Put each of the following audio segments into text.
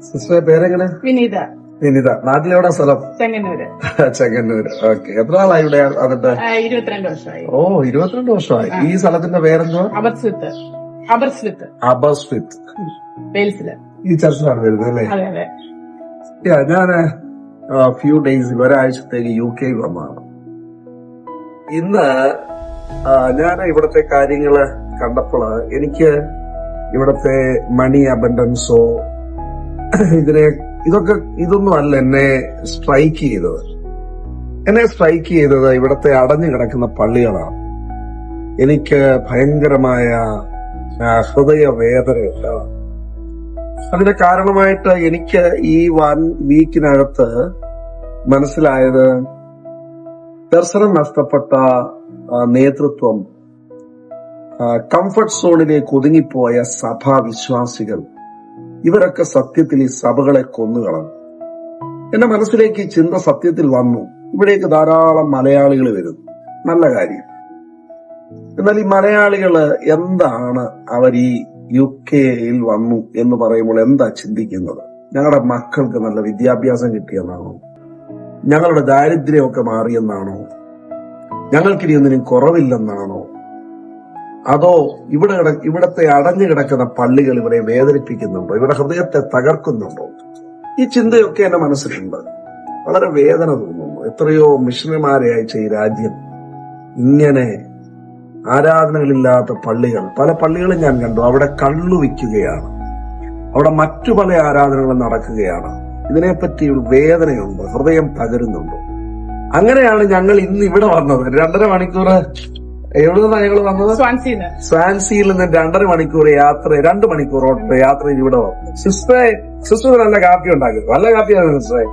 സിസ്റ്ററെ പേരെങ്ങനെ? വിനീത. വിനിത. നാട്ടിലെവിടെ സ്ഥലം? ചെങ്ങന്നൂര്. ചെങ്ങന്നൂര്. ഓക്കെ. എത്ര നാളായി ഇവിടെ വന്നിട്ട്? 22 വർഷമായി. ഓ, 22 വർഷമായി. ഈ സ്ഥലത്തിന്റെ പേരെന്തോ? അബർസ്വിത്ത്. വെയിൽസില്. ഈ ചർച്ചിലാണ് വരുന്നത് അല്ലേ? അതെ അതെ. ഞാന് ഫ്യൂ ഡേയ്സിൽ ഒരാഴ്ചത്തേക്ക് UK വന്നതാണ്. ഇന്ന് ഞാൻ ഇവിടത്തെ കാര്യങ്ങള് കണ്ടപ്പോൾ എനിക്ക് ഇവിടത്തെ മണി അബൻഡൻസോ ഇതൊന്നും അല്ല എന്നെ സ്ട്രൈക്ക് ചെയ്തത്. എന്നെ സ്ട്രൈക്ക് ചെയ്തത് ഇവിടത്തെ അടഞ്ഞു കിടക്കുന്ന പള്ളികളാണ്. എനിക്ക് ഭയങ്കരമായ ഹൃദയവേദനയുണ്ട്. അതിന്റെ കാരണമായിട്ട് എനിക്ക് ഈ 1 വീക്കിനകത്ത് മനസ്സിലായത് ദർശനം നഷ്ടപ്പെട്ട നേതൃത്വം, കംഫർട്ട് സോണിലേക്ക് ഒതുങ്ങിപ്പോയ സഭാ വിശ്വാസികൾ, ഇവരൊക്കെ സത്യത്തിൽ ഈ സഭകളെ കൊന്നുകളഞ്ഞു. എന്റെ മനസ്സിലേക്ക് ഈ ചിന്ത സത്യത്തിൽ വന്നു. ഇവിടേക്ക് ധാരാളം മലയാളികൾ വരുന്നു, നല്ല കാര്യം. എന്നാൽ ഈ മലയാളികള് എന്താണ് അവർ ഈ UK വന്നു എന്ന് പറയുമ്പോൾ എന്താ ചിന്തിക്കുന്നത്? ഞങ്ങളുടെ മക്കൾക്ക് നല്ല വിദ്യാഭ്യാസം കിട്ടിയെന്നാണോ? ഞങ്ങളുടെ ദാരിദ്ര്യമൊക്കെ മാറിയെന്നാണോ? ഞങ്ങൾക്കിനി ഒന്നിനും കുറവില്ലെന്നാണോ? അതോ ഇവിടത്തെ അടഞ്ഞു കിടക്കുന്ന പള്ളികൾ ഇവരെ വേദനിപ്പിക്കുന്നുണ്ടോ? ഇവരുടെ ഹൃദയത്തെ തകർക്കുന്നുണ്ടോ? ഈ ചിന്തയൊക്കെ എന്റെ മനസ്സിലുണ്ട്. വളരെ വേദന തോന്നുന്നു. എത്രയോ മിഷണറിമാരെ അയച്ച ഈ രാജ്യം ഇങ്ങനെ ആരാധനകളില്ലാത്ത പള്ളികൾ, പല പള്ളികളും ഞാൻ കണ്ടു. അവിടെ കള്ളു വിൽക്കുകയാണ്, അവിടെ മറ്റു പല ആരാധനകളും നടക്കുകയാണ്. ഇതിനെപ്പറ്റി വേദനയുണ്ട്, ഹൃദയം തകരുന്നുണ്ട്. അങ്ങനെയാണ് ഞങ്ങൾ ഇന്ന് ഇവിടെ വന്നത്. 2.5 മണിക്കൂർ എവിടെ നിന്നാണ് ഞങ്ങൾ വന്നത്? സ്വാൻസിയിൽ നിന്ന് 2.5 മണിക്കൂർ യാത്ര, 2 മണിക്കൂർ യാത്ര ചെയ്ത് ഇവിടെ വന്നു. സിസ്റ്റർ നല്ല കാപ്പി ഉണ്ടാക്കി, നല്ല കാപ്പിയാണ് സിസ്റ്ററെ.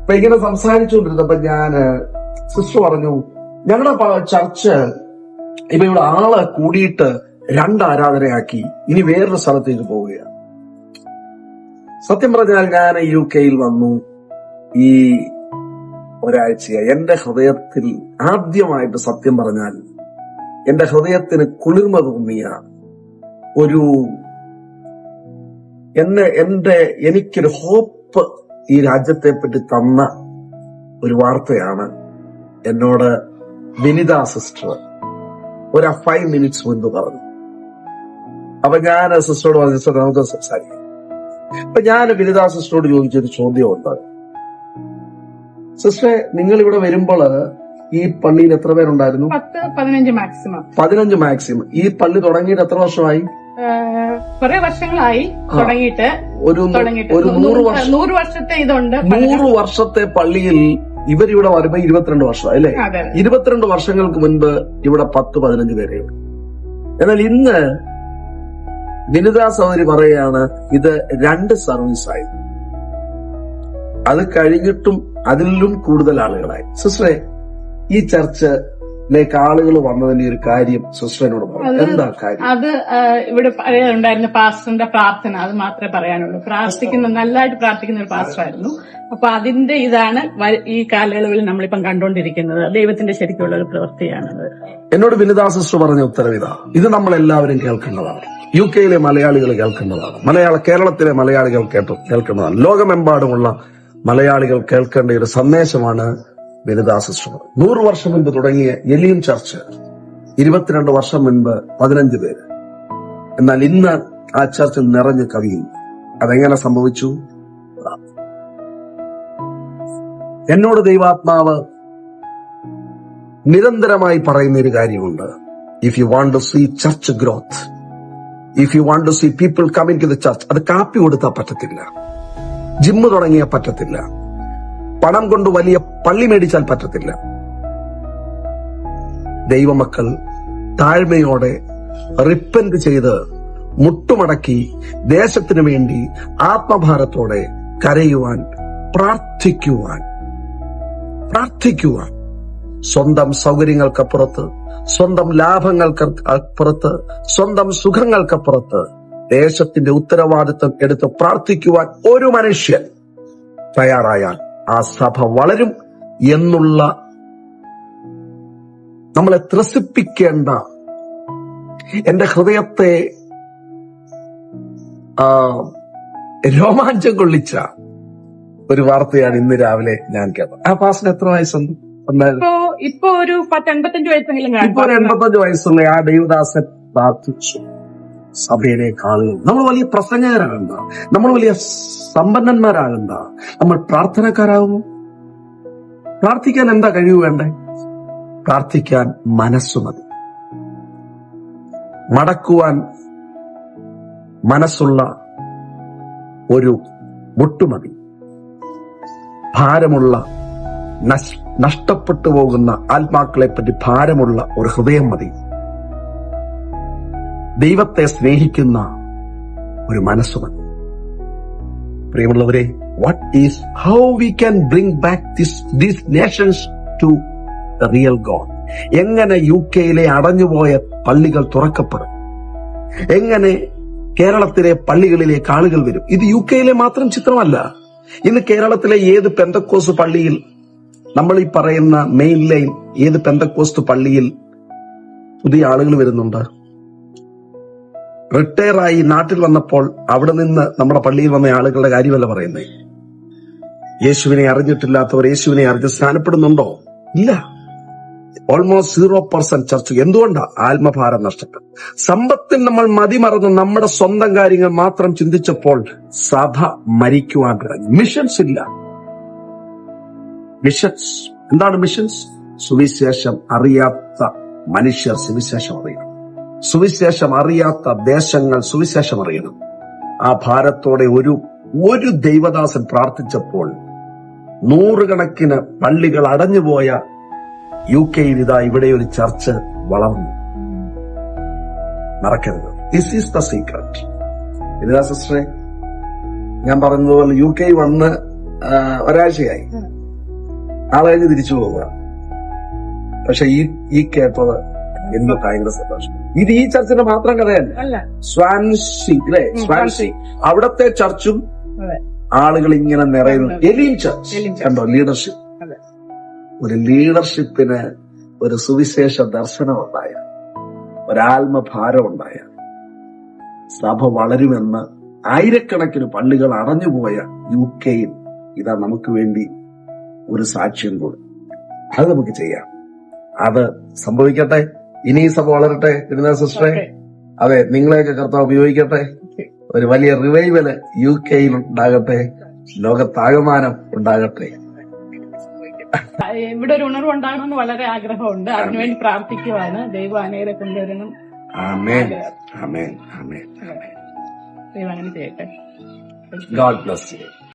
അപ്പൊ ഇങ്ങനെ സംസാരിച്ചുകൊണ്ടിരുന്നപ്പോ സിസ്റ്റർ പറഞ്ഞു, ഞങ്ങളുടെ ചർച്ച് ഇപ്പൊ ഇവിടെ ആള് കൂടിയിട്ട് 2 ആരാധനയാക്കി, ഇനി വേറൊരു സ്ഥലത്തേക്ക് പോവുകയാണ്. സത്യം പറഞ്ഞാൽ ഞാൻ UK വന്നു ഈ ഒരാഴ്ചയായി. എന്റെ ഹൃദയത്തിൽ ആദ്യമായിട്ട് സത്യം പറഞ്ഞാൽ എന്റെ ഹൃദയത്തിന് കുളിർമ തോന്നിയ എനിക്കൊരു ഹോപ്പ് ഈ രാജ്യത്തെ പറ്റി തന്ന ഒരു വാർത്തയാണ് എന്നോട് വിനിത സിസ്റ്റർ 5 മിനിറ്റ്സ് മുൻപ് പറഞ്ഞു. അപ്പൊ ഞാൻ സിസ്റ്ററോട് പറഞ്ഞു, സിസ്റ്റർ നമുക്ക് സംസാരിക്കാം. അപ്പൊ ഞാൻ വിനിത സിസ്റ്ററോട് ചോദിച്ചൊരു ചോദ്യമുണ്ട്. സിസ്റ്ററെ, നിങ്ങൾ ഇവിടെ വരുമ്പോൾ ഈ പള്ളിയിൽ എത്ര പേരുണ്ടായിരുന്നു? 15 മാക്സിമം. ഈ പള്ളി തുടങ്ങിയിട്ട് എത്ര വർഷമായി? കുറെ വർഷങ്ങളായി തുടങ്ങിയിട്ട്. ഒരു 100 വർഷത്തെ ഇതുണ്ട്. 100 വർഷത്തെ പള്ളിയിൽ ഇവരിവിടെ വരുമ്പോ 22 വർഷമായി അല്ലേ? 22 വർഷങ്ങൾക്ക് മുൻപ് ഇവിടെ 10-15 പേരെയുള്ളൂ. എന്നാൽ ഇന്ന് വിനിതാ സഹോദരി പറയുകയാണ് ഇത് 2 സർവീസായി. അത് കഴിഞ്ഞിട്ടും അതിലും കൂടുതൽ ആളുകളായി. സിസ്റ്ററെ, ഈ ചർച്ചിലേക്ക് ആളുകൾ വന്നതിന്റെ ഒരു കാര്യം സിസ്റ്ററിനോട് പറയാം. എന്താ കാര്യം? അത് ഇവിടെ ഉണ്ടായിരുന്ന പാസ്റ്ററിന്റെ പ്രാർത്ഥന, അത് മാത്രമേ പറയാനുള്ളൂ. നല്ലതായിട്ട് പ്രാർത്ഥിക്കുന്ന ഒരു പാസ്റ്ററായിരുന്നു. അപ്പൊ അതിന്റെ ഇതാണ് ഈ കാലയളവിൽ നമ്മളിപ്പം കണ്ടുകൊണ്ടിരിക്കുന്നത്. ദൈവത്തിന്റെ ശരിക്കുള്ള ഒരു പ്രവൃത്തിയാണത്. എന്നോട് വിനിതാ സിസ്റ്റർ പറഞ്ഞ ഉത്തരം ഇതാ. ഇത് നമ്മളെല്ലാവരും കേൾക്കേണ്ടതാണ്. UK മലയാളികൾ കേൾക്കേണ്ടതാണ്. കേരളത്തിലെ മലയാളികൾ കേൾക്കേണ്ടതാണ്. ലോകമെമ്പാടുമുള്ള മലയാളികൾ കേൾക്കേണ്ട ഒരു സന്ദേശമാണ് വിനിതാ സിസ്റ്റർ. 100 വർഷം മുൻപ് തുടങ്ങിയ എലിയും ചർച്ച് 22 വർഷം മുൻപ് 15 പേര്. എന്നാൽ ഇന്ന് ആ ചർച്ചിൽ നിറഞ്ഞു കവിയുന്നു. അതെങ്ങനെ സംഭവിച്ചു? എന്നോട് ദൈവാത്മാവ് നിരന്തരമായി പറയുന്ന ഒരു കാര്യമുണ്ട്. If you want to see church growth, if you want to see people coming to the church, അത് കാപ്പി കൊടുത്താൽ പറ്റത്തില്ല, ജിമ്മ് തുടങ്ങിയാൽ പറ്റത്തില്ല, പണം കൊണ്ട് വലിയ പള്ളി മേടിച്ചാൽ പറ്റത്തില്ല. ദൈവമക്കൾ താഴ്മയോടെ റിപ്പന്റ് ചെയ്ത് മുട്ടുമടക്കി ദേശത്തിനു വേണ്ടി ആത്മഭാരത്തോടെ കരയുവാൻ, പ്രാർത്ഥിക്കുവാൻ. സ്വന്തം സൗകര്യങ്ങൾക്കപ്പുറത്ത്, സ്വന്തം ലാഭങ്ങൾക്കപ്പുറത്ത്, സ്വന്തം സുഖങ്ങൾക്കപ്പുറത്ത് ദേശത്തിന്റെ ഉത്തരവാദിത്വം എടുത്ത് പ്രാർത്ഥിക്കുവാൻ ഒരു മനുഷ്യൻ തയ്യാറായാൽ ആ സഭ വളരും എന്നുള്ള നമ്മളെ ത്രസിപ്പിക്കേണ്ട, എന്റെ ഹൃദയത്തെ ആ, രോമാഞ്ചം കൊള്ളിച്ച ഒരു വാർത്തയാണ് ഇന്ന് രാവിലെ ഞാൻ കേട്ടത്. ആ പാസിന് എത്ര വയസ്സുണ്ട്? ഇപ്പൊ ഒരു 10-85 വയസ്സെങ്കിലും കാണും. ഇപ്പൊ ഒരു 85 വയസ്സുള്ള ആ ദൈവദാസൻ പ്രാർത്ഥിച്ചു. സഭയിലേക്ക് ആളുകൾ, നമ്മൾ വലിയ പ്രസംഗകരാകണ്ട, നമ്മൾ വലിയ സമ്പന്നന്മാരാകണ്ട, നമ്മൾ പ്രാർത്ഥനക്കാരാകുന്നു. പ്രാർത്ഥിക്കാൻ എന്താ കഴിവ് വേണ്ടേ? പ്രാർത്ഥിക്കാൻ മനസ്സു മതി. മടക്കുവാൻ മനസ്സുള്ള ഒരു മുട്ടുമതി. ഭാരമുള്ള നഷ്ടപ്പെട്ടു പോകുന്ന ആത്മാക്കളെ പറ്റി ഭാരമുള്ള ഒരു ഹൃദയം മതി. ദൈവത്തെ സ്നേഹിക്കുന്ന ഒരു മനസ്സു മതി. പ്രിയമുള്ളവരെ, how we can bring back these nations to the real God? എങ്ങനെ UK-യിലെ അടഞ്ഞുപോയ പള്ളികൾ തുറക്കപ്പെടും? എങ്ങനെ കേരളത്തിലെ പള്ളികളിലേക്ക് ആളുകൾ വരും? ഇത് UK-യിലെ മാത്രം ചിത്രമല്ല. ഇന്ന് കേരളത്തിലെ ഏത് പെന്തക്കോസ് പള്ളിയിൽ, നമ്മൾ ഈ പറയുന്ന മെയിൻ ലൈൻ ഏത് പെന്തക്കോസ്റ്റ് പള്ളിയിൽ പുതിയ ആളുകൾ വരുന്നുണ്ട്? റിട്ടയറായി നാട്ടിൽ വന്നപ്പോൾ അവിടെ നിന്ന് നമ്മുടെ പള്ളിയിൽ വന്ന ആളുകളുടെ കാര്യമല്ല പറയുന്നത്. യേശുവിനെ അറിഞ്ഞിട്ടില്ലാത്തവർ യേശുവിനെ അറിഞ്ഞ് സ്നാനപ്പെടുന്നുണ്ടോ? ഇല്ല. ഓൾമോസ്റ്റ് 0% ചർച്ച. എന്തുകൊണ്ടാ? ആത്മഭാരം നഷ്ടപ്പെട്ടു. സമ്പത്തിൽ നമ്മൾ മതിമറന്ന് നമ്മുടെ സ്വന്തം കാര്യങ്ങൾ മാത്രം ചിന്തിച്ചപ്പോൾ സഭ മരിക്കുവാൻ തുടങ്ങി. മിഷൻസ് ഇല്ല. മിഷൻസ് എന്താണ്? മിഷൻസ് സുവിശേഷം അറിയാത്ത മനുഷ്യർ സുവിശേഷം അറിയണം. സുവിശേഷം അറിയാത്ത ദേശങ്ങൾ സുവിശേഷം അറിയണം. ആ ഭാരത്തോടെ ഒരു ദൈവദാസൻ പ്രാർത്ഥിച്ചപ്പോൾ 100 കണക്കിന് പള്ളികൾ അടഞ്ഞുപോയ UK-യിൽ ഇതാ ഇവിടെ ഒരു ചർച്ച് വളർന്നു. മറക്കരുത്. This is the secret. ഇതിനാ സിസ്റ്ററെ, ഞാൻ പറഞ്ഞതുപോലെ UK വന്ന് ഒരാഴ്ചയായി, നാളെ കഴിഞ്ഞ് തിരിച്ചു പോവുക. പക്ഷെ ഈ കേട്ടത് എന്തോ ഭയങ്കര സന്തോഷം. ഇത് ഈ ചർച്ചിന്റെ മാത്രം കഥയല്ല. സ്വാൻസി അല്ലേ? സ്വാൻസി അവിടത്തെ ചർച്ചും ആളുകൾ ഇങ്ങനെ നിറയുന്നു. എലീം ചർച്ച് കണ്ടോ? ലീഡർഷിപ്പ്. ഒരു ലീഡർഷിപ്പിന് ഒരു സുവിശേഷ ദർശനം ഉണ്ടായ, ഒരാത്മഭാരം ഉണ്ടായ സഭ വളരുമെന്ന് ആയിരക്കണക്കിന് പള്ളികൾ അടഞ്ഞുപോയ UK-യിൽ ഇതാ നമുക്ക് വേണ്ടി ഒരു സാക്ഷ്യം കൂടി. അത് നമുക്ക് ചെയ്യാം. അത് സംഭവിക്കട്ടെ. ഇനി ഈ സഭ വളരട്ടെ. തിരുനാൾ സിസ്റ്ററെ, അതെ, നിങ്ങളെയൊക്കെ കർത്താവ് ഉപയോഗിക്കട്ടെ. ഒരു വലിയ റിവൈവല് UK-യിൽ ഉണ്ടാകട്ടെ. ലോകത്താകമാനം ഉണ്ടാകട്ടെ. ഇവിടെ ഒരു ഉണർവ് ഉണ്ടാകണമെന്ന് വളരെ ആഗ്രഹമുണ്ട്. അതിനുവേണ്ടി പ്രാർത്ഥിക്കുവാണ്. ദൈവം അനേകരെ കൊണ്ടുവരണം. ആമേൻ, ആമേൻ, ആമേൻ. ദൈവം അങ്ങനെ ചെയ്യട്ടെ. God bless you.